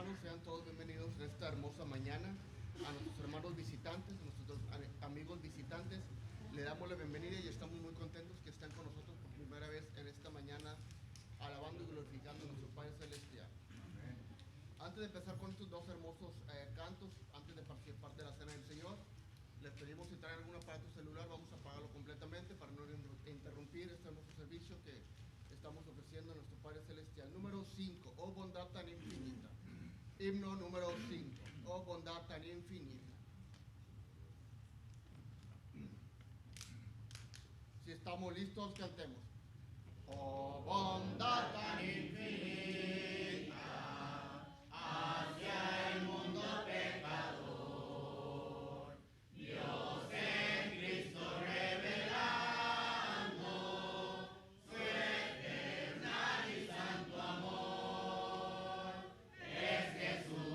hermanos, sean todos bienvenidos en esta hermosa mañana. A nuestros hermanos visitantes, a nuestros amigos visitantes, le damos la bienvenida y estamos muy contentos que estén con nosotros por primera vez en esta mañana, alabando y glorificando a nuestro Padre Celestial. Amén. Antes de empezar con estos dos hermosos cantos, antes de participar de la Cena del Señor, les pedimos si traen algún aparato celular, vamos a apagarlo completamente para no interrumpir este hermoso servicio que estamos ofreciendo a nuestro Padre Celestial. Número 5, oh bondad tan infinita. Himno número 5, oh bondad tan infinita. Si estamos listos, cantemos. Oh bondad tan infinita hacia el mundo pecador, Dios en Cristo revelando su eternal y santo amor, es Jesús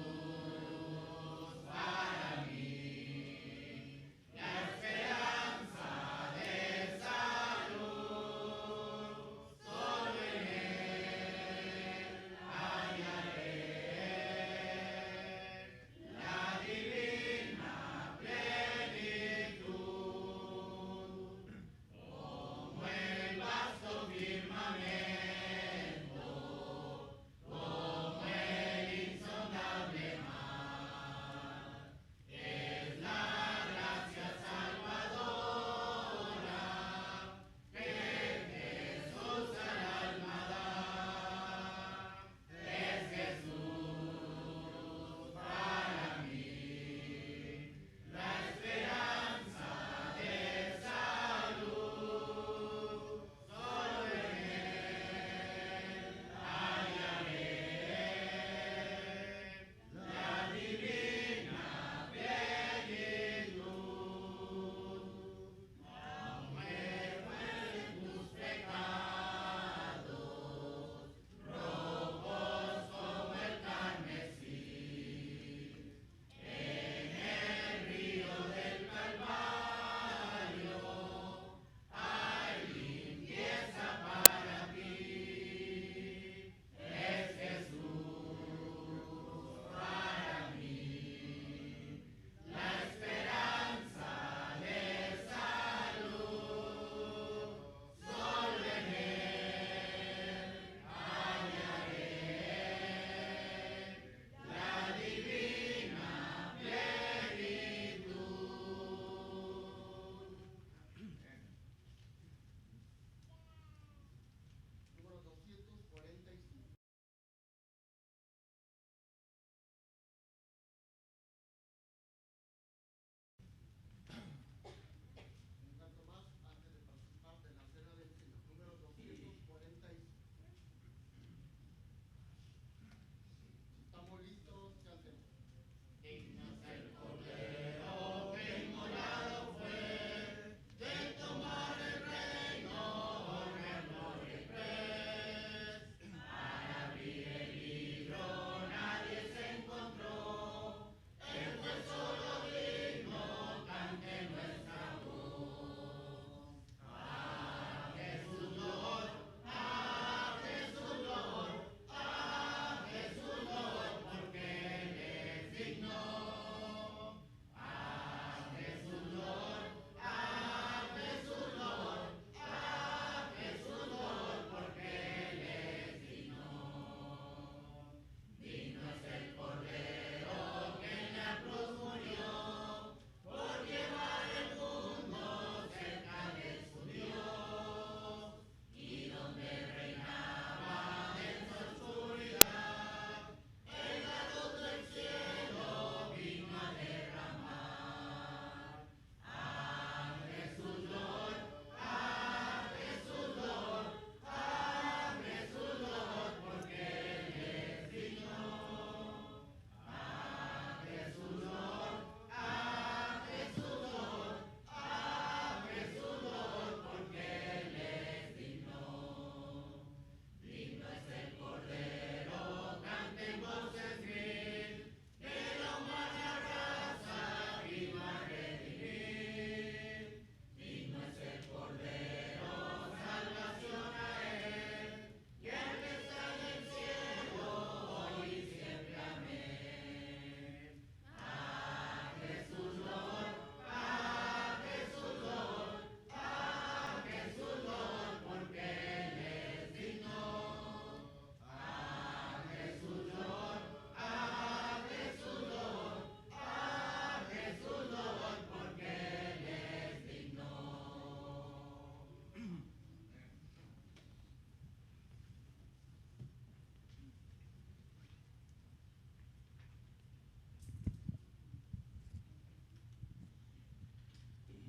para mí, la esperanza de salud, solo en Él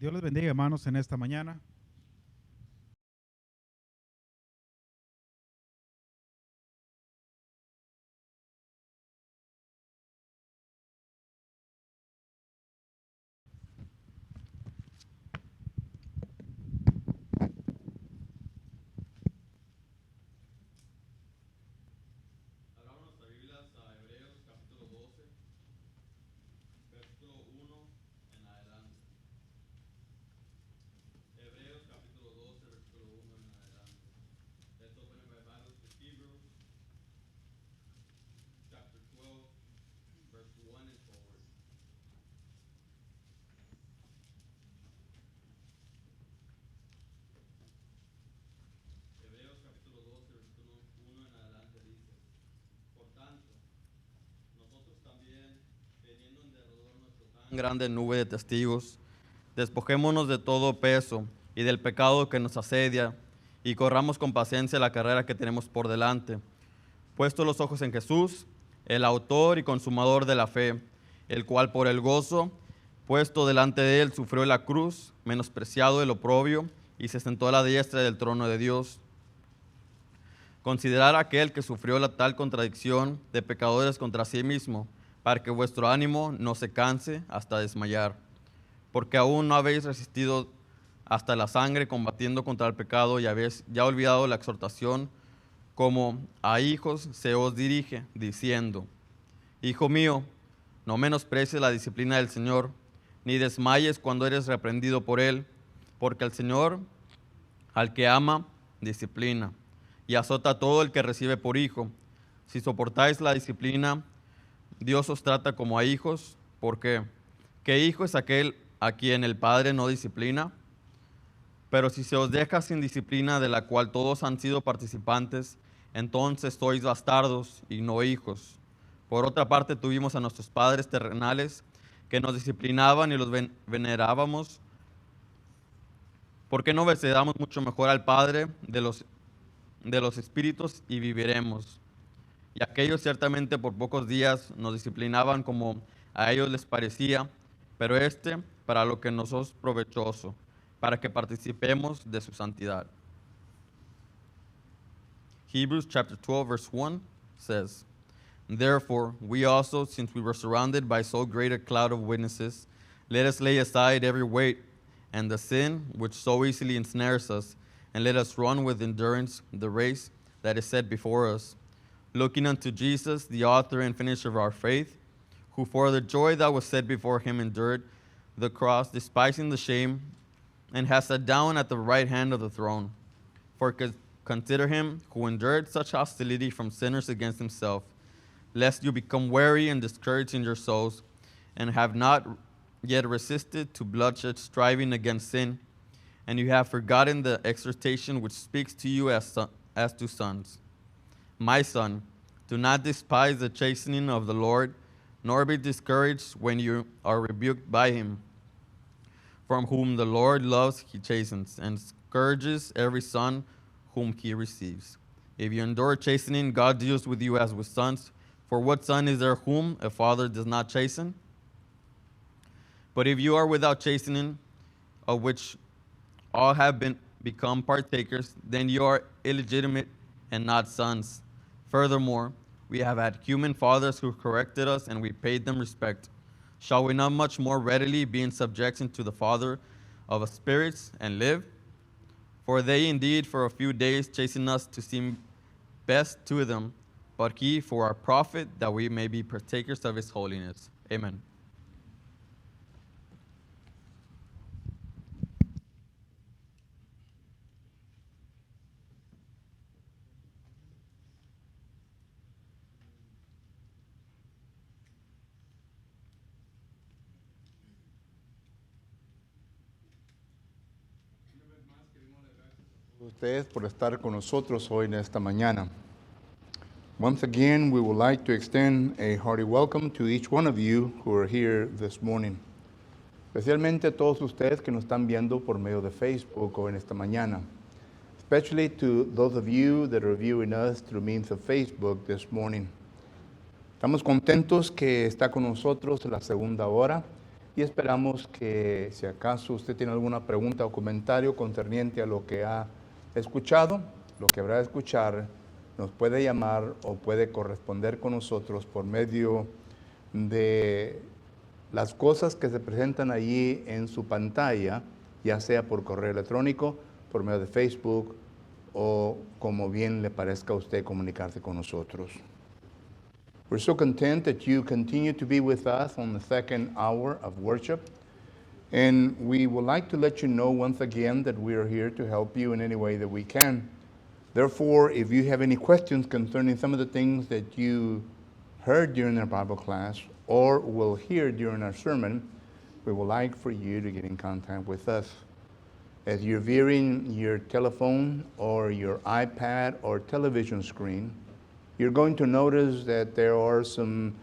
Dios les bendiga, hermanos, en esta mañana. Abramos nuestras Biblias a Hebreos capítulo 12, versículo 1 en adelante. Hebreos capítulo 12, versículo 1 en adelante. Let's open up our Bibles to Hebrews chapter 12, verse 1 and forward. Hebreos capítulo 12, versículo 1 en adelante dice: Por tanto, nosotros también, teniendo en derredor nuestro tan grande nube de testigos, despojémonos de todo peso y del pecado que nos asedia, y corramos con paciencia la carrera que tenemos por delante, puestos los ojos en Jesús, el autor y consumador de la fe, el cual por el gozo puesto delante de él sufrió la cruz, menospreciado el oprobio, y se sentó a la diestra del trono de Dios. Considerad a aquel que sufrió la tal contradicción de pecadores contra sí mismo, para que vuestro ánimo no se canse hasta desmayar. Porque aún no habéis resistido hasta la sangre combatiendo contra el pecado y habéis ya olvidado la exhortación, como a hijos se os dirige, diciendo: Hijo mío, no menosprecies la disciplina del Señor, ni desmayes cuando eres reprendido por Él, porque el Señor, al que ama, disciplina, y azota a todo el que recibe por hijo. Si soportáis la disciplina, Dios os trata como a hijos. ¿Por qué? ¿Qué hijo es aquel a quien el Padre no disciplina? Pero si se os deja sin disciplina, de la cual todos han sido participantes, entonces sois bastardos y no hijos. Por otra parte, tuvimos a nuestros padres terrenales que nos disciplinaban y los venerábamos. ¿Por qué no obedecemos mucho mejor al Padre de los espíritus y viviremos? Y aquellos ciertamente por pocos días nos disciplinaban como a ellos les parecía, pero para lo que nos es provechoso, para que participemos de su santidad. Hebrews chapter 12, verse 1 says, Therefore, we also, since we were surrounded by so great a cloud of witnesses, let us lay aside every weight and the sin which so easily ensnares us, and let us run with endurance the race that is set before us, looking unto Jesus, the author and finisher of our faith, who for the joy that was set before him endured the cross, despising the shame, and has sat down at the right hand of the throne. For consider him who endured such hostility from sinners against himself, lest you become weary and discouraged in your souls, and have not yet resisted to bloodshed, striving against sin, and you have forgotten the exhortation which speaks to you as to sons. My son, do not despise the chastening of the Lord, nor be discouraged when you are rebuked by him. From whom the Lord loves, he chastens, and scourges every son whom he receives. If you endure chastening, God deals with you as with sons. For what son is there whom a father does not chasten? But if you are without chastening, of which all have become partakers, then you are illegitimate and not sons. Furthermore, we have had human fathers who corrected us, and we paid them respect. Shall we not much more readily be in subjection to the Father of spirits and live? For they indeed for a few days chasten us to seem best to them, but he for our profit, that we may be partakers of his holiness. Amen. Ustedes por estar con nosotros hoy en esta mañana. Once again, we would like to extend a hearty welcome to each one of you who are here this morning. Especialmente a todos ustedes que nos están viendo por medio de Facebook hoy en esta mañana. Especially to those of you that are viewing us through means of Facebook this morning. Estamos contentos que está con nosotros en la segunda hora y esperamos que si acaso usted tiene alguna pregunta o comentario concerniente a lo que ha escuchado, lo que habrá de escuchar, nos puede llamar o puede corresponder con nosotros por medio de las cosas que se presentan allí en su pantalla, ya sea por correo electrónico, por medio de Facebook o como bien le parezca a usted comunicarse con nosotros. We're so content that you continue to be with us on the second hour of worship. And we would like to let you know once again that we are here to help you in any way that we can. Therefore, if you have any questions concerning some of the things that you heard during our Bible class or will hear during our sermon, we would like for you to get in contact with us. As you're viewing your telephone or your iPad or television screen, you're going to notice that there are some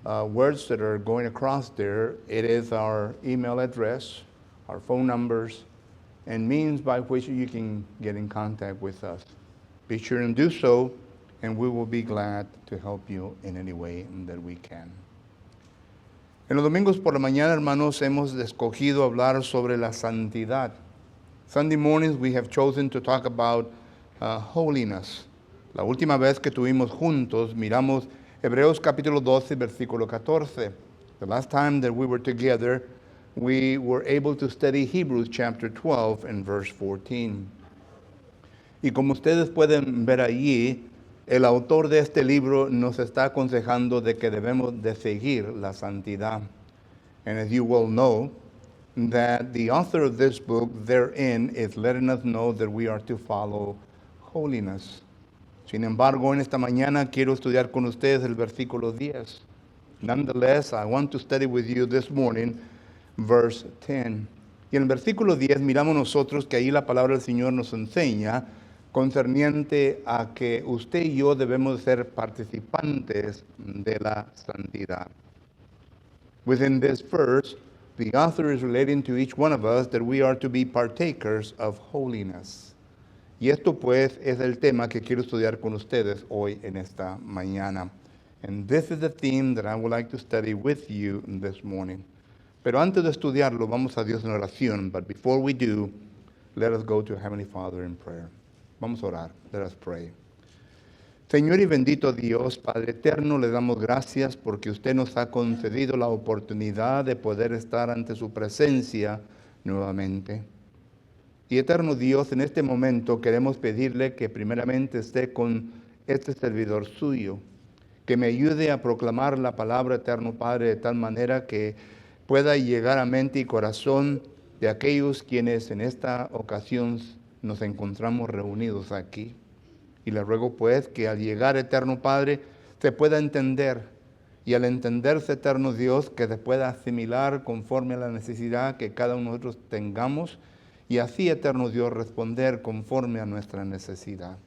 words that are going across there. It is our email address, our phone numbers, and means by which you can get in contact with us. Be sure and do so, and we will be glad to help you in any way that we can. En los domingos por la mañana, hermanos, hemos escogido hablar sobre la santidad. Sunday mornings we have chosen to talk about holiness. La última vez que estuvimos juntos, miramos Hebreos capítulo 12, versículo 14. The last time that we were together, we were able to study Hebrews chapter 12 and verse 14. Y como ustedes pueden ver allí, el autor de este libro nos está aconsejando de que debemos de seguir la santidad. And as you well know, that the author of this book therein is letting us know that we are to follow holiness. Sin embargo, en esta mañana quiero estudiar con ustedes el versículo 10. Nonetheless, I want to study with you this morning verse 10. Y en el versículo 10 miramos nosotros que ahí la palabra del Señor nos enseña concerniente a que usted y yo debemos ser participantes de la santidad. Within this verse, the author is relating to each one of us that we are to be partakers of holiness. Y esto pues es el tema que quiero estudiar con ustedes hoy en esta mañana. And this is the theme that I would like to study with you this morning. Pero antes de estudiarlo, vamos a Dios en oración. But before we do, let us go to Heavenly Father in prayer. Vamos a orar. Let us pray. Señor y bendito Dios, Padre eterno, le damos gracias porque usted nos ha concedido la oportunidad de poder estar ante su presencia nuevamente. Y eterno Dios, en este momento queremos pedirle que primeramente esté con este servidor suyo, que me ayude a proclamar la palabra, eterno Padre, de tal manera que pueda llegar a mente y corazón de aquellos quienes en esta ocasión nos encontramos reunidos aquí. Y le ruego pues que al llegar, eterno Padre, se pueda entender, y al entenderse, eterno Dios, que se pueda asimilar conforme a la necesidad que cada uno de nosotros tengamos, y así, eterno Dios, responder conforme a nuestra necesidad.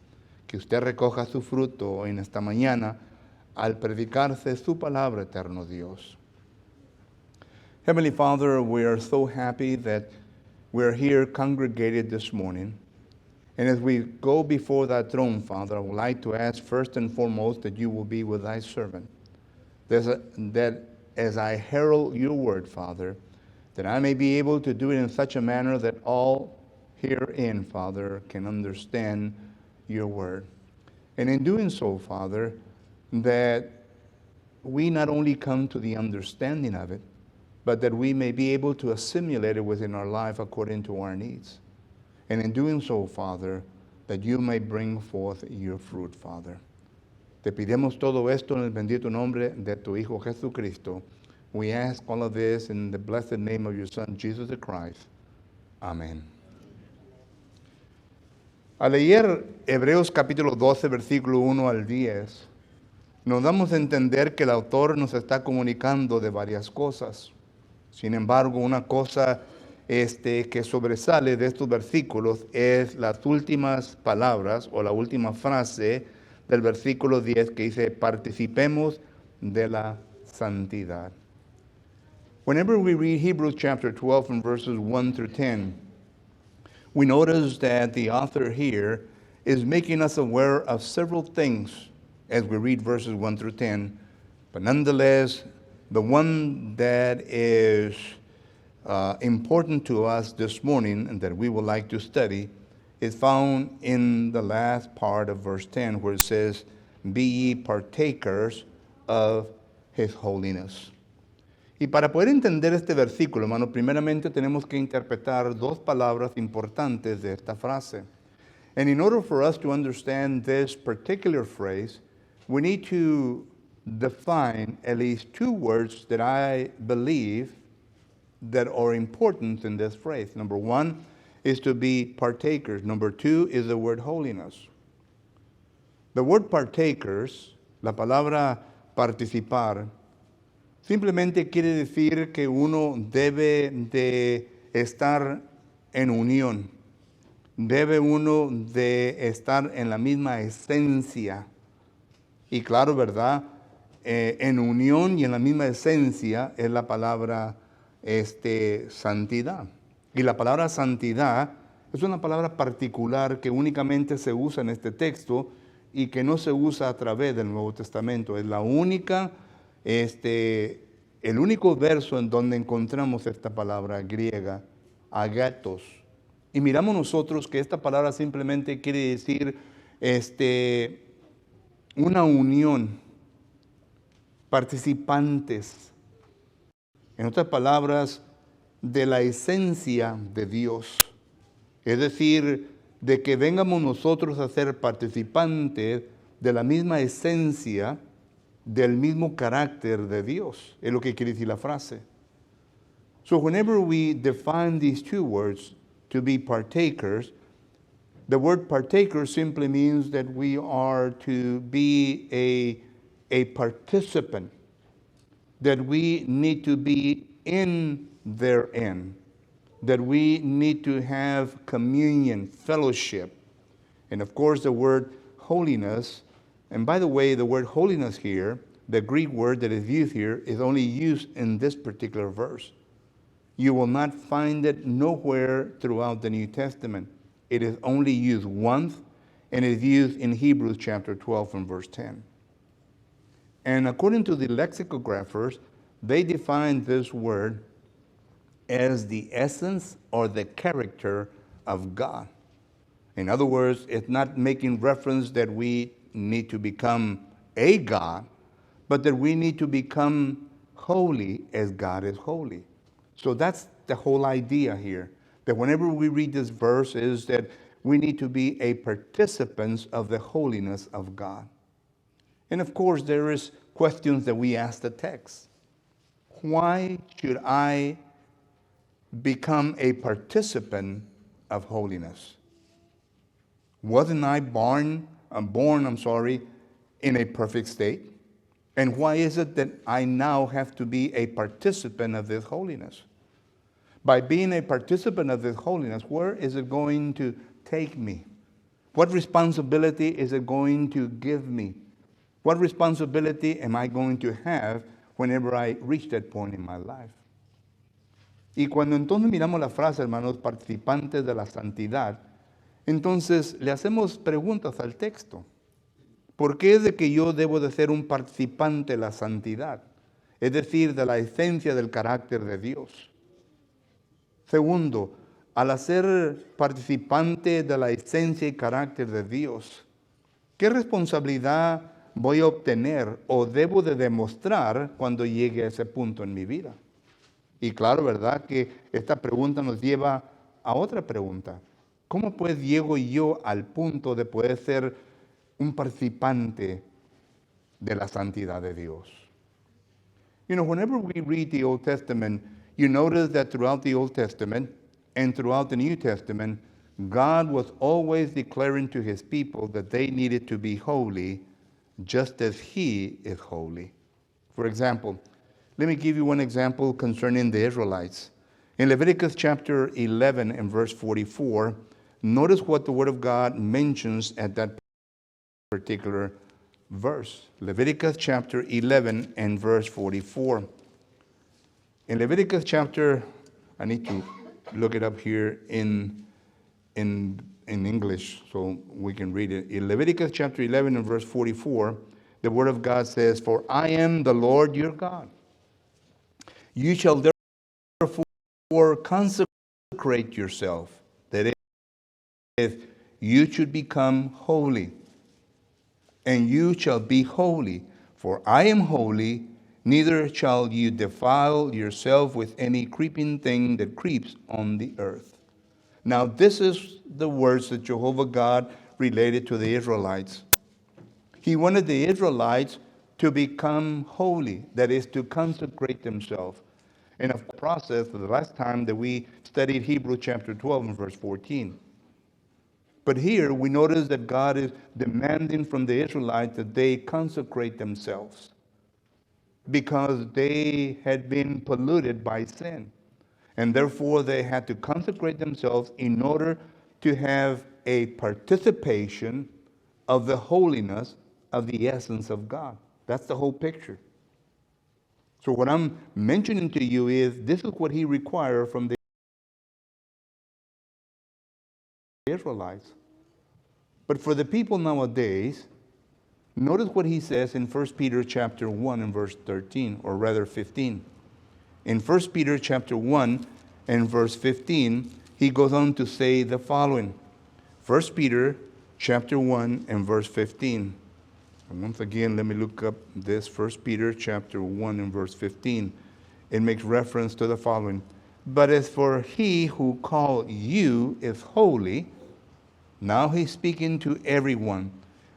Que usted recoja su fruto en esta mañana al predicarse su palabra, eterno Dios. Heavenly Father, we are so happy that we are here congregated this morning. And as we go before thy throne, Father, I would like to ask first and foremost that you will be with thy servant. That as I herald your word, Father, that I may be able to do it in such a manner that all herein, Father, can understand your word. And in doing so, Father, that we not only come to the understanding of it, but that we may be able to assimilate it within our life according to our needs. And in doing so, Father, that you may bring forth your fruit, Father. Te pidemos todo esto en el bendito nombre de tu Hijo Jesucristo. We ask all of this in the blessed name of your Son, Jesus the Christ. Amén. Al leer Hebreos capítulo 12, versículo 1 al 10, nos damos a entender que el autor nos está comunicando de varias cosas. Sin embargo, una cosa que sobresale de estos versículos es las últimas palabras o la última frase del versículo 10 que dice, participemos de la santidad. Whenever we read Hebrews chapter 12 and verses 1 through 10, we notice that the author here is making us aware of several things as we read verses 1 through 10. But nonetheless, the one that is important to us this morning and that we would like to study is found in the last part of verse 10 where it says, "Be ye partakers of his holiness." Y para poder entender este versículo, hermano, primeramente tenemos que interpretar dos palabras importantes de esta frase. And in order for us to understand this particular phrase, we need to define at least two words that I believe that are important in this phrase. Number one is to be partakers. Number two is the word holiness. The word partakers, la palabra participar, simplemente quiere decir que uno debe de estar en unión. Debe uno de estar en la misma esencia. Y claro, ¿verdad? En unión y en la misma esencia es la palabra santidad. Y la palabra santidad es una palabra particular que únicamente se usa en este texto y que no se usa a través del Nuevo Testamento. Es la única, el único verso en donde encontramos esta palabra griega, agathos. Y miramos nosotros que esta palabra simplemente quiere decir una unión, participantes. En otras palabras, de la esencia de Dios. Es decir, de que vengamos nosotros a ser participantes de la misma esencia, del mismo carácter de Dios. Es lo que quiere decir la frase. So whenever we define these two words, to be partakers, the word partaker simply means that we are to be a participant, that we need to be in therein, that we need to have communion, fellowship. And of course, the word holiness, and by the way, the word holiness here, the Greek word that is used here, is only used in this particular verse. You will not find it nowhere throughout the New Testament. It is only used once, and it is used in Hebrews chapter 12 and verse 10. And according to the lexicographers, they define this word as the essence or the character of God. In other words, it's not making reference that we need to become a God, but that we need to become holy as God is holy. So that's the whole idea here, that whenever we read this verse is that we need to be a participants of the holiness of God. And of course, there is questions that we ask the text. Why should I become a participant of holiness? Wasn't I born in a perfect state? And why is it that I now have to be a participant of this holiness? By being a participant of this holiness, where is it going to take me? What responsibility is it going to give me? What responsibility am I going to have whenever I reach that point in my life? Y cuando entonces miramos la frase, hermanos, participantes de la santidad, entonces le hacemos preguntas al texto. ¿Por qué es de que yo debo de ser un participante de la santidad? Es decir, de la esencia del carácter de Dios. Segundo, al ser participante de la esencia y carácter de Dios, ¿qué responsabilidad voy a obtener o debo de demostrar cuando llegue a ese punto en mi vida? Y claro, ¿verdad? Que esta pregunta nos lleva a otra pregunta. ¿Cómo pues llego yo al punto de poder ser un participante de la santidad de Dios? You know, whenever we read the Old Testament, you notice that throughout the Old Testament and throughout the New Testament, God was always declaring to his people that they needed to be holy just as he is holy. For example, let me give you one example concerning the Israelites. In Leviticus chapter 11 and verse 44, notice what the Word of God mentions at that particular verse. Leviticus chapter 11 and verse 44. In Leviticus chapter, I need to look it up here in English so we can read it. In Leviticus chapter 11 and verse 44, the Word of God says, "For I am the Lord your God. You shall therefore Therefore, consecrate yourself, that is, you should become holy, and you shall be holy, for I am holy, neither shall you defile yourself with any creeping thing that creeps on the earth. Now, this is the words that Jehovah God related to the Israelites. He wanted the Israelites to become holy, that is, to consecrate themselves. And of process, the last time that we studied Hebrews chapter 12 and verse 14. But here we notice that God is demanding from the Israelites that they consecrate themselves because they had been polluted by sin. And therefore they had to consecrate themselves in order to have a participation of the holiness of the essence of God. That's the whole picture. So what I'm mentioning to you is this is what he required from the Israelites. But for the people nowadays, notice what he says in 1 Peter chapter 1 and verse 13, or rather 15. In 1 Peter chapter 1 and verse 15, he goes on to say the following. 1 Peter chapter 1 and verse 15. And once again, let me look up this 1 Peter chapter 1 and verse 15. It makes reference to the following. But as for he who called you is holy, now he's speaking to everyone.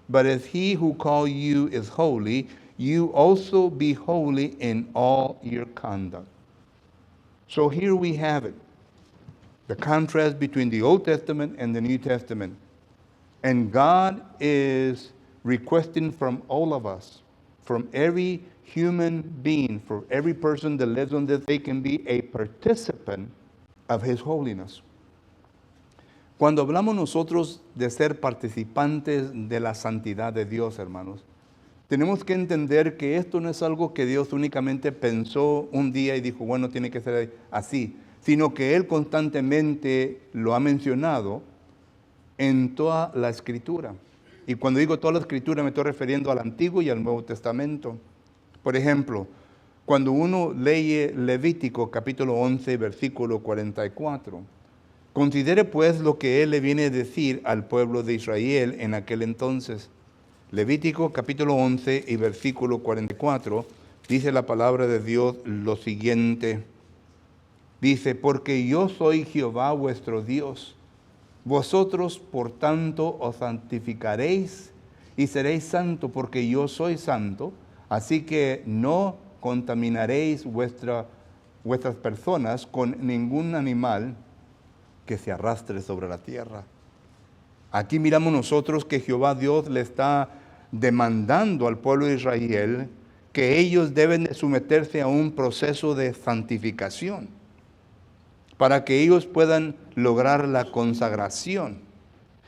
But as he who called you is holy, you also be holy in all your conduct. So here we have it. The contrast between the Old Testament and the New Testament. And God is requesting from all of us, from every human being, for every person that lives on this, they can be a participant of His holiness. Cuando hablamos nosotros de ser participantes de la santidad de Dios, hermanos, tenemos que entender que esto no es algo que Dios únicamente pensó un día y dijo, bueno, tiene que ser así, sino que Él constantemente lo ha mencionado en toda la Escritura. Y cuando digo toda la Escritura me estoy refiriendo al Antiguo y al Nuevo Testamento. Por ejemplo, cuando uno lee Levítico capítulo 11, versículo 44, considere pues lo que Él le viene a decir al pueblo de Israel en aquel entonces. Levítico capítulo 11 y versículo 44, dice la palabra de Dios lo siguiente. Dice, porque yo soy Jehová vuestro Dios. Vosotros, por tanto, os santificaréis y seréis santos, porque yo soy santo. Así que no contaminaréis vuestras personas con ningún animal que se arrastre sobre la tierra. Aquí miramos nosotros que Jehová Dios le está demandando al pueblo de Israel que ellos deben de someterse a un proceso de santificación para que ellos puedan lograr la consagración.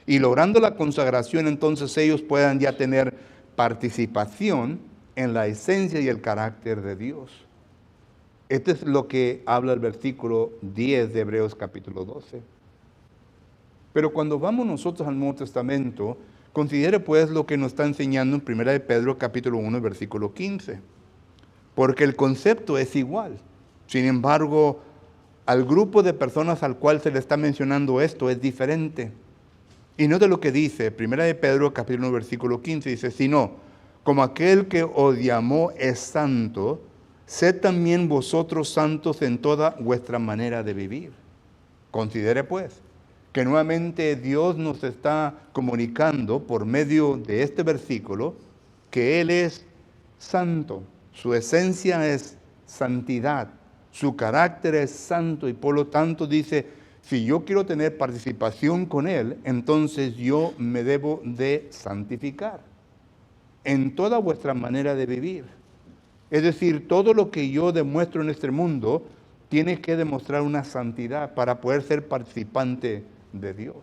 Y logrando la consagración, entonces ellos puedan ya tener participación en la esencia y el carácter de Dios. Esto es lo que habla el versículo 10 de Hebreos capítulo 12. Pero cuando vamos nosotros al Nuevo Testamento, considere pues lo que nos está enseñando en 1 de Pedro capítulo 1, versículo 15. Porque el concepto es igual. Sin embargo, al grupo de personas al cual se le está mencionando esto es diferente. Y note lo que dice, 1 de Pedro capítulo 1, versículo 15, dice, sino, como aquel que os llamó es santo, sed también vosotros santos en toda vuestra manera de vivir. Considere pues, que nuevamente Dios nos está comunicando por medio de este versículo que Él es santo, su esencia es santidad. Su carácter es santo y por lo tanto dice, si yo quiero tener participación con Él, entonces yo me debo de santificar en toda vuestra manera de vivir. Es decir, todo lo que yo demuestro en este mundo tiene que demostrar una santidad para poder ser participante de Dios.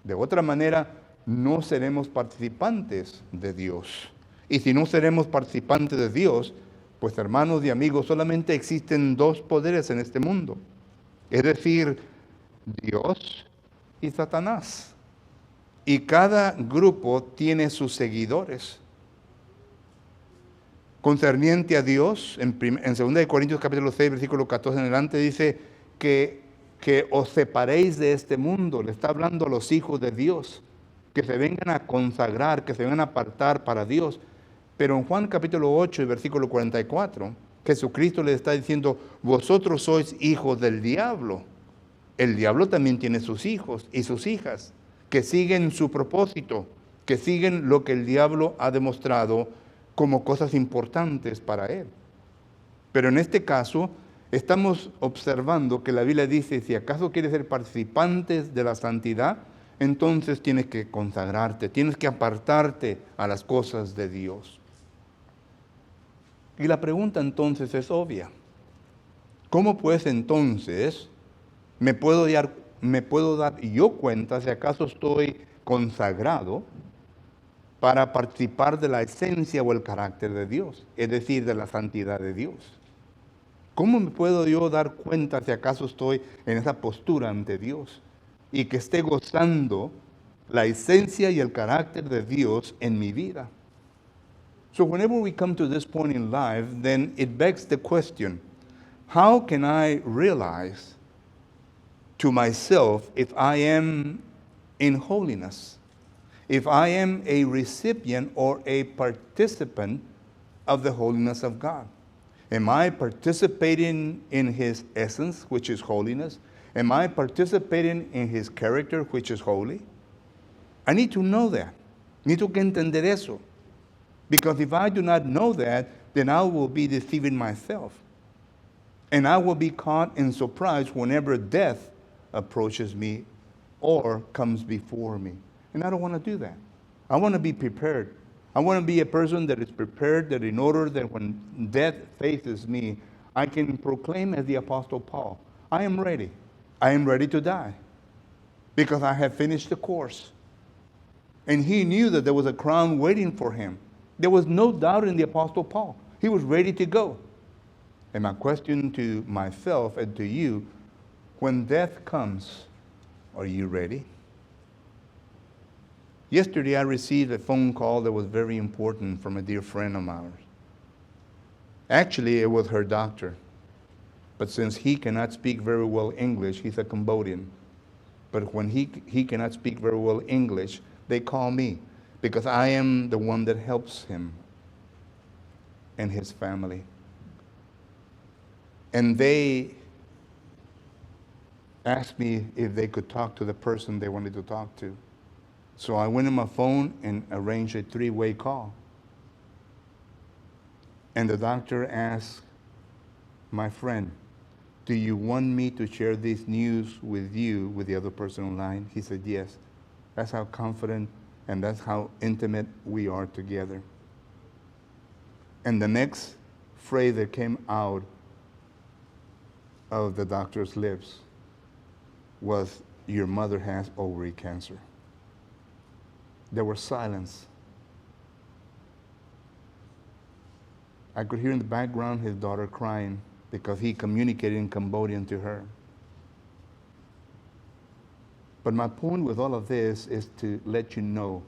De otra manera, no seremos participantes de Dios. Y si no seremos participantes de Dios, pues hermanos y amigos, solamente existen dos poderes en este mundo. Es decir, Dios y Satanás. Y cada grupo tiene sus seguidores. Concerniente a Dios, en 2 Corintios capítulo 6, versículo 14 en adelante, dice que os separéis de este mundo. Le está hablando a los hijos de Dios, que se vengan a consagrar, que se vengan a apartar para Dios. Pero en Juan capítulo 8 y versículo 44, Jesucristo le está diciendo, vosotros sois hijos del diablo. El diablo también tiene sus hijos y sus hijas, que siguen su propósito, que siguen lo que el diablo ha demostrado como cosas importantes para él. Pero en este caso, estamos observando que la Biblia dice, si acaso quieres ser participantes de la santidad, entonces tienes que consagrarte, tienes que apartarte a las cosas de Dios. Y la pregunta entonces es obvia. ¿Cómo pues entonces me puedo dar yo cuenta si acaso estoy consagrado para participar de la esencia o el carácter de Dios, es decir, de la santidad de Dios? ¿Cómo me puedo yo dar cuenta si acaso estoy en esa postura ante Dios y que esté gozando la esencia y el carácter de Dios en mi vida? So whenever we come to this point in life, then it begs the question, how can I realize to myself if I am in holiness, if I am a recipient or a participant of the holiness of God? Am I participating in His essence, which is holiness? Am I participating in His character, which is holy? I need to know that. Necesito que entender eso. Because if I do not know that, then I will be deceiving myself. And I will be caught in surprise whenever death approaches me or comes before me. And I don't want to do that. I want to be prepared. I want to be a person that is prepared, that in order that when death faces me, I can proclaim as the Apostle Paul, I am ready. I am ready to die because I have finished the course. And he knew that there was a crown waiting for him. There was no doubt in the Apostle Paul. He was ready to go. And my question to myself and to you, when death comes, are you ready? Yesterday I received a phone call that was very important from a dear friend of ours. Actually, it was her doctor. But since he cannot speak very well English, he's a Cambodian. But when he cannot speak very well English, they call me because I am the one that helps him and his family. And they asked me if they could talk to the person they wanted to talk to. So I went on my phone and arranged a 3-way call. And the doctor asked my friend, do you want me to share this news with you, with the other person online? He said, yes. That's how confident and that's how intimate we are together. And the next phrase that came out of the doctor's lips was, your mother has ovary cancer. There was silence. I could hear in the background his daughter crying because he communicated in Cambodian to her. But my point with all of this is to let you know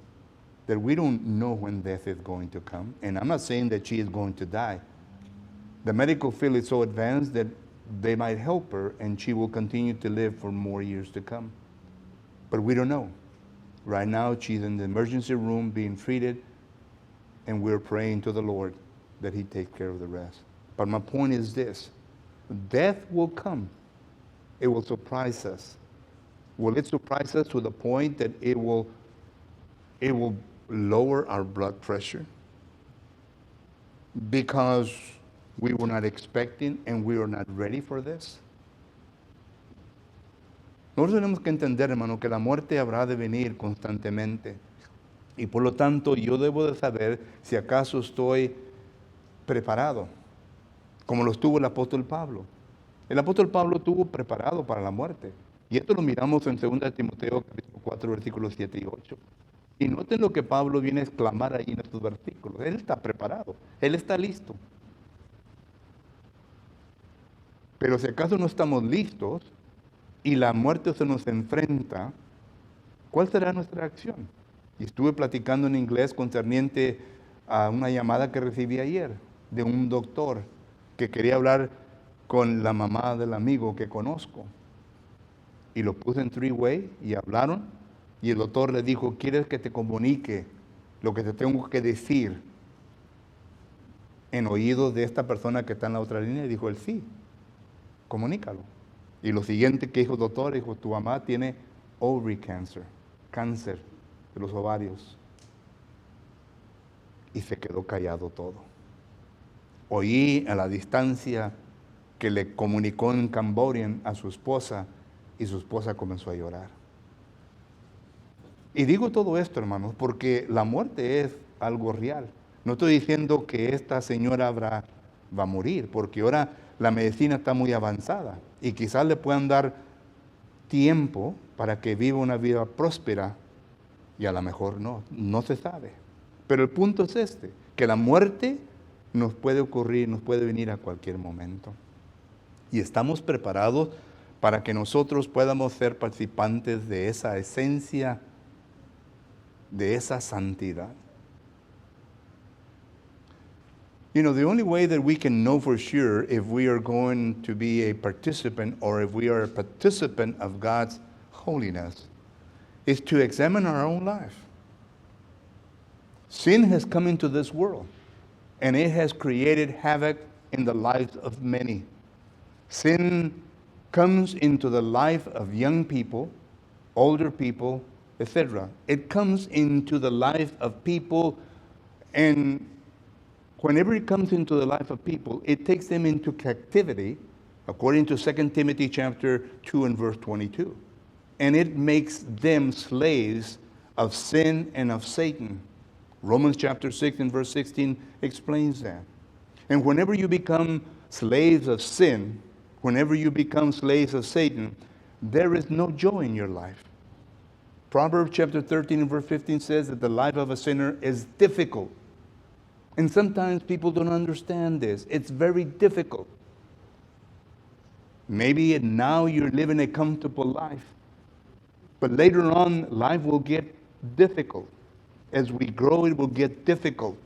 that we don't know when death is going to come. And I'm not saying that she is going to die. The medical field is so advanced that they might help her and she will continue to live for more years to come. But we don't know. Right now, she's in the emergency room being treated, and we're praying to the Lord that He takes care of the rest. But my point is this. Death will come. It will surprise us. Will it surprise us to the point that it will lower our blood pressure? Because we were not expecting and we were not ready for this? Nosotros tenemos que entender, hermano, que la muerte habrá de venir constantemente. Y por lo tanto, yo debo de saber si acaso estoy preparado, como lo estuvo el apóstol Pablo. El apóstol Pablo estuvo preparado para la muerte. Y esto lo miramos en 2 Timoteo capítulo 4, versículos 7 y 8. Y noten lo que Pablo viene a exclamar ahí en estos versículos. Él está preparado, él está listo. Pero si acaso no estamos listos y la muerte se nos enfrenta, ¿cuál será nuestra acción? Y estuve platicando en inglés concerniente a una llamada que recibí ayer de un doctor que quería hablar con la mamá del amigo que conozco. Y lo puse en three-way y hablaron. Y el doctor le dijo, ¿quieres que te comunique lo que te tengo que decir en oídos de esta persona que está en la otra línea? Y dijo él, sí, comunícalo. Y lo siguiente que dijo el doctor, dijo, tu mamá tiene ovary cancer, cáncer de los ovarios. Y se quedó callado todo. Oí a la distancia que le comunicó en Cambodian a su esposa y su esposa comenzó a llorar. Y digo todo esto, hermanos, porque la muerte es algo real. No estoy diciendo que esta señora va a morir, porque ahora la medicina está muy avanzada y quizás le puedan dar tiempo para que viva una vida próspera y a lo mejor no se sabe. Pero el punto es este, que la muerte nos puede ocurrir, nos puede venir a cualquier momento. Y estamos preparados para que nosotros podamos ser participantes de esa esencia, de esa santidad. You know, the only way that we can know for sure if we are going to be a participant or if we are a participant of God's holiness is to examine our own life. Sin has come into this world and it has created havoc in the lives of many. Sin comes into the life of young people, older people, etc. It comes into the life of people, and whenever it comes into the life of people, it takes them into captivity, according to 2 Timothy chapter 2 and verse 22. And it makes them slaves of sin and of Satan. Romans chapter 6 and verse 16 explains that. And whenever you become slaves of sin, whenever you become slaves of Satan, there is no joy in your life. Proverbs chapter 13 and verse 15 says that the life of a sinner is difficult. And sometimes people don't understand this. It's very difficult. Maybe now you're living a comfortable life. But later on, life will get difficult. As we grow, it will get difficult.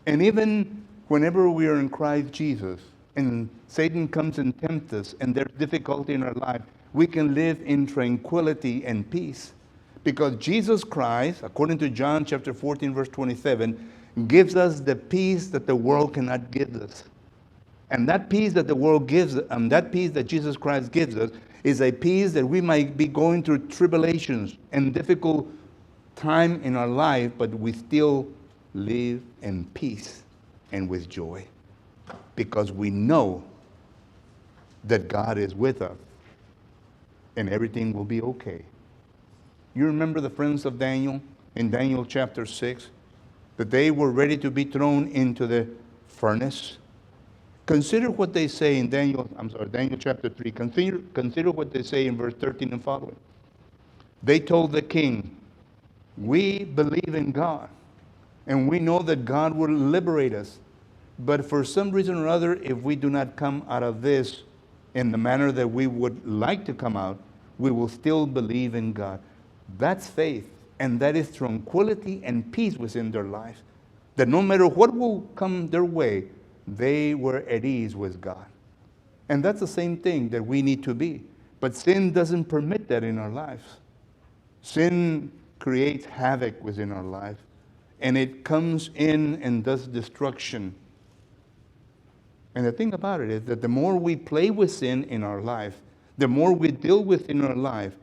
And even whenever we are in Christ Jesus, and Satan comes and tempts us, and there's difficulty in our life, we can live in tranquility and peace. Because Jesus Christ, according to John chapter 14, verse 27, gives us the peace that the world cannot give us. And that peace that the world gives, and that peace that Jesus Christ gives us, is a peace that we might be going through tribulations and difficult time in our life, but we still live in peace and with joy. Because we know that God is with us and everything will be okay. You remember the friends of Daniel in Daniel chapter 6? That they were ready to be thrown into the furnace. Consider what they say in Daniel chapter 3. Consider what they say in verse 13 and following. They told the king, we believe in God, and we know that God will liberate us. But for some reason or other, if we do not come out of this in the manner that we would like to come out, we will still believe in God. That's faith, and that is tranquility and peace within their life. That no matter what will come their way, they were at ease with God. And that's the same thing that we need to be. But sin doesn't permit that in our lives. Sin creates havoc within our life, and it comes in and does destruction. And the thing about it is that the more we play with sin in our life, the more we deal with in our life,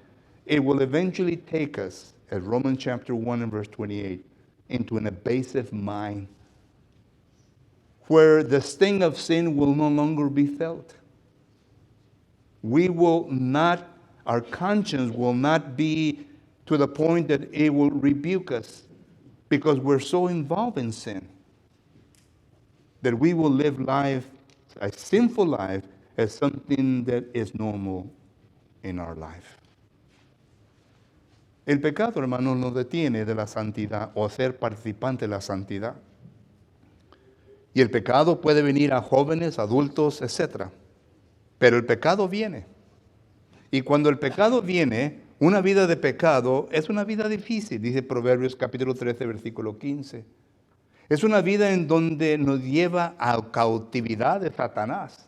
it will eventually take us, as Romans chapter 1 and verse 28, into an abusive mind, where the sting of sin will no longer be felt. We will not, our conscience will not be to the point that it will rebuke us, because we're so involved in sin that we will live life, a sinful life, as something that is normal in our life. El pecado, hermanos, nos detiene de la santidad o ser participante de la santidad. Y el pecado puede venir a jóvenes, adultos, etc. Pero el pecado viene. Y cuando el pecado viene, una vida de pecado es una vida difícil, dice Proverbios capítulo 13, versículo 15. Es una vida en donde nos lleva a cautividad de Satanás.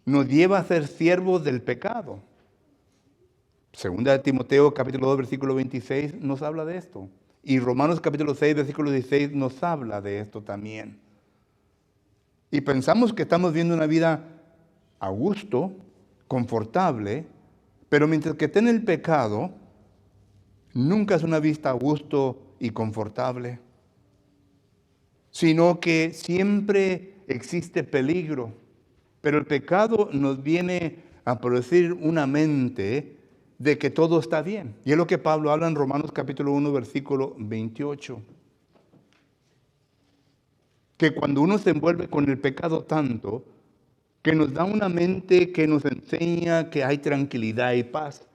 Nos lleva a ser siervos del pecado. Segunda de Timoteo capítulo 2 versículo 26 nos habla de esto. Y Romanos capítulo 6 versículo 16 nos habla de esto también. Y pensamos que estamos viendo una vida a gusto, confortable, pero mientras que esté en el pecado, nunca es una vida a gusto y confortable, sino que siempre existe peligro. Pero el pecado nos viene a producir una mente de que todo está bien. Y es lo que Pablo habla en Romanos capítulo 1, versículo 28. Que cuando uno se envuelve con el pecado tanto, que nos da una mente que nos enseña que hay tranquilidad y paz.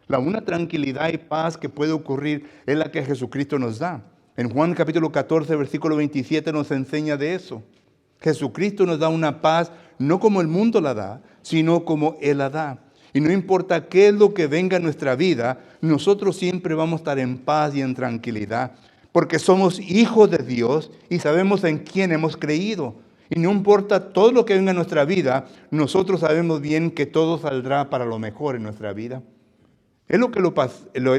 La una tranquilidad y paz que puede ocurrir es la que Jesucristo nos da. En Juan capítulo 14, versículo 27 nos enseña de eso. Jesucristo nos da una paz, no como el mundo la da, sino como Él la da. Y no importa qué es lo que venga en nuestra vida, nosotros siempre vamos a estar en paz y en tranquilidad, porque somos hijos de Dios y sabemos en quién hemos creído. Y no importa todo lo que venga en nuestra vida, nosotros sabemos bien que todo saldrá para lo mejor en nuestra vida. Es lo que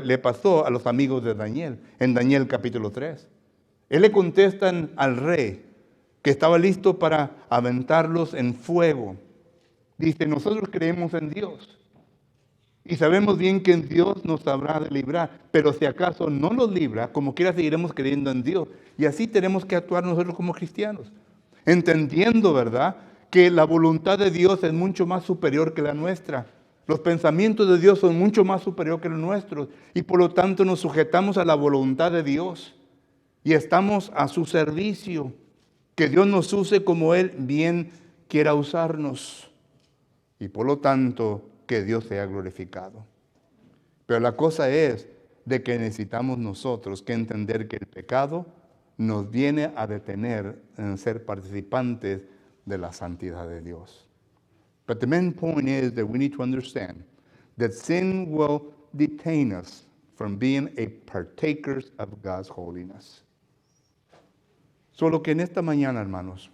le pasó a los amigos de Daniel, en Daniel capítulo 3. Él le contestan al rey que estaba listo para aventarlos en fuego. Dice, nosotros creemos en Dios y sabemos bien que en Dios nos habrá de librar, pero si acaso no nos libra, como quiera seguiremos creyendo en Dios. Y así tenemos que actuar nosotros como cristianos, entendiendo, ¿verdad?, que la voluntad de Dios es mucho más superior que la nuestra. Los pensamientos de Dios son mucho más superiores que los nuestros y por lo tanto nos sujetamos a la voluntad de Dios y estamos a su servicio. Que Dios nos use como Él bien quiera usarnos y por lo tanto que Dios sea glorificado. Pero la cosa es de que necesitamos nosotros que entender que el pecado nos viene a detener en ser participantes de la santidad de Dios. But the main point is that we need to understand that sin will detain us from being a partakers of God's holiness. Solo que en esta mañana, hermanos,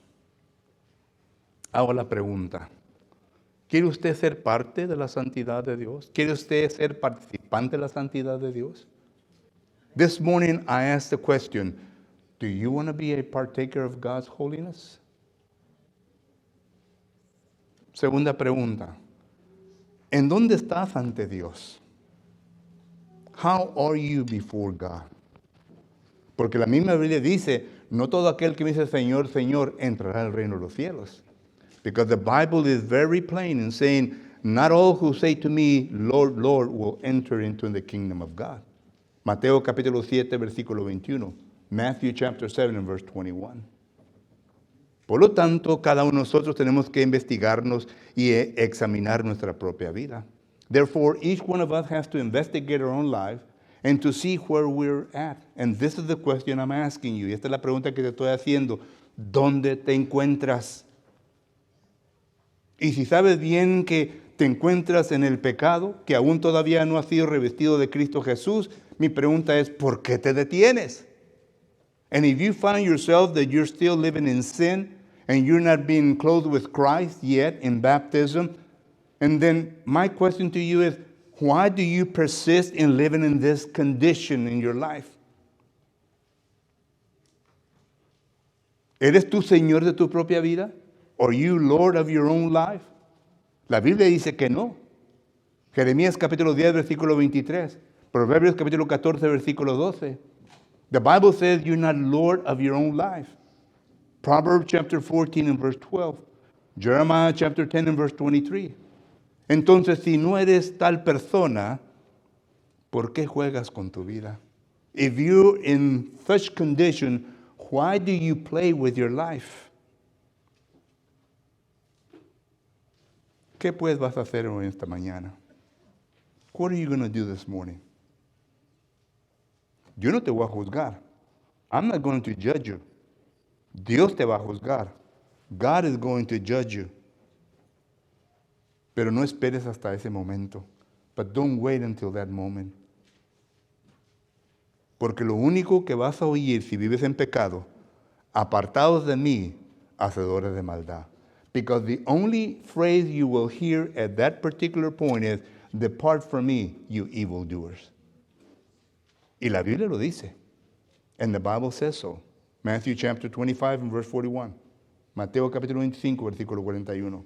hago la pregunta. ¿Quiere usted ser parte de la santidad de Dios? ¿Quiere usted ser participante de la santidad de Dios? This morning I asked the question, do you want to be a partaker of God's holiness? Segunda pregunta, ¿en dónde estás ante Dios? How are you before God? Porque la misma Biblia dice, no todo aquel que me dice Señor, Señor, entrará al reino de los cielos. Because the Bible is very plain in saying, not all who say to me, Lord, Lord, will enter into the kingdom of God. Mateo capítulo 7, versículo 21. Matthew chapter 7 and verse 21. Por lo tanto, cada uno de nosotros tenemos que investigarnos y examinar nuestra propia vida. Therefore, each one of us has to investigate our own life and to see where we're at. And this is the question I'm asking you. Y esta es la pregunta que te estoy haciendo. ¿Dónde te encuentras? Y si sabes bien que te encuentras en el pecado, que aún todavía no has sido revestido de Cristo Jesús, mi pregunta es, ¿por qué te detienes? And if you find yourself that you're still living in sin and you're not being clothed with Christ yet in baptism, and then my question to you is, why do you persist in living in this condition in your life? ¿Eres tú Señor de tu propia vida? Are you Lord of your own life? La Biblia dice que no. Jeremías capítulo 10, versículo 23. Proverbios capítulo 14, versículo 12. The Bible says you're not Lord of your own life. Proverbs chapter 14 and verse 12. Jeremiah chapter 10 and verse 23. Entonces, si no eres tal persona, ¿por qué juegas con tu vida? If you're in such condition, why do you play with your life? ¿Qué pues vas a hacer hoy esta mañana? What are you going to do this morning? Yo no te voy a juzgar. I'm not going to judge you. Dios te va a juzgar. God is going to judge you. Pero no esperes hasta ese momento. But don't wait until that moment. Porque lo único que vas a oír si vives en pecado apartados de mí, hacedores de maldad. Because the only phrase you will hear at that particular point is, depart from me, you evildoers. Y la Biblia lo dice. And the Bible says so. Matthew chapter 25 and verse 41. Mateo capítulo 25, versículo 41.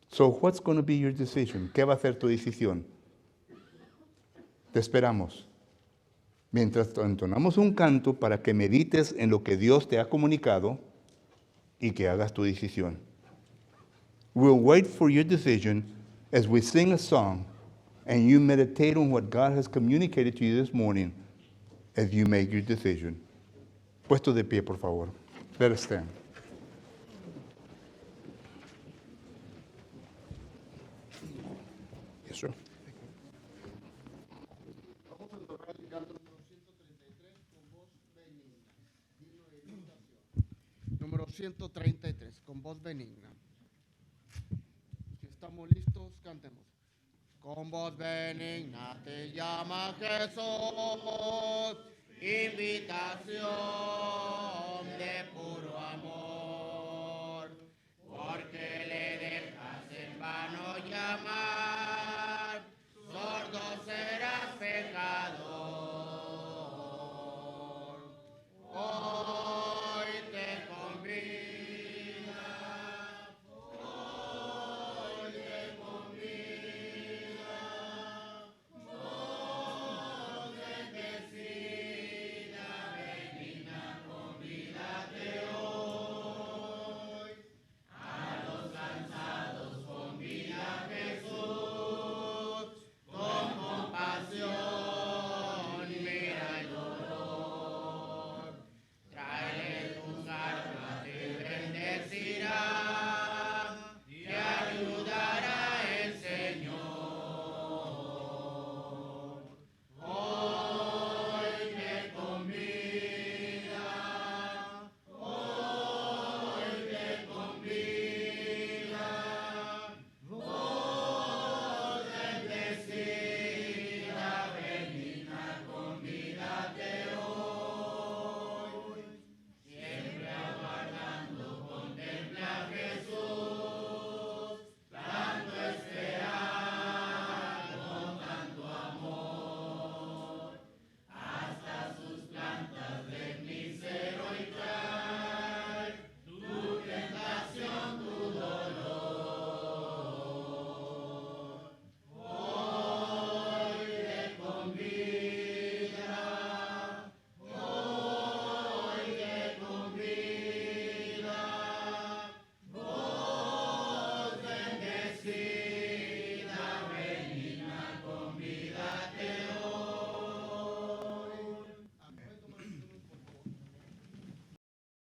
So what's going to be your decision? ¿Qué va a ser tu decisión? Te esperamos. Mientras entonamos un canto para que medites en lo que Dios te ha comunicado y que hagas tu decisión. We'll wait for your decision as we sing a song and you meditate on what God has communicated to you this morning as you make your decision. Puesto de pie, por favor. Let us stand. Yes, sir. Vamos a tocar el canto número 133 con voz benigna. Himno de exaltación. Número 133 con voz benigna. Si estamos listos, cantemos. Con voz benigna te llama Jesús, invitación de puro amor, porque le dejas en vano llamar.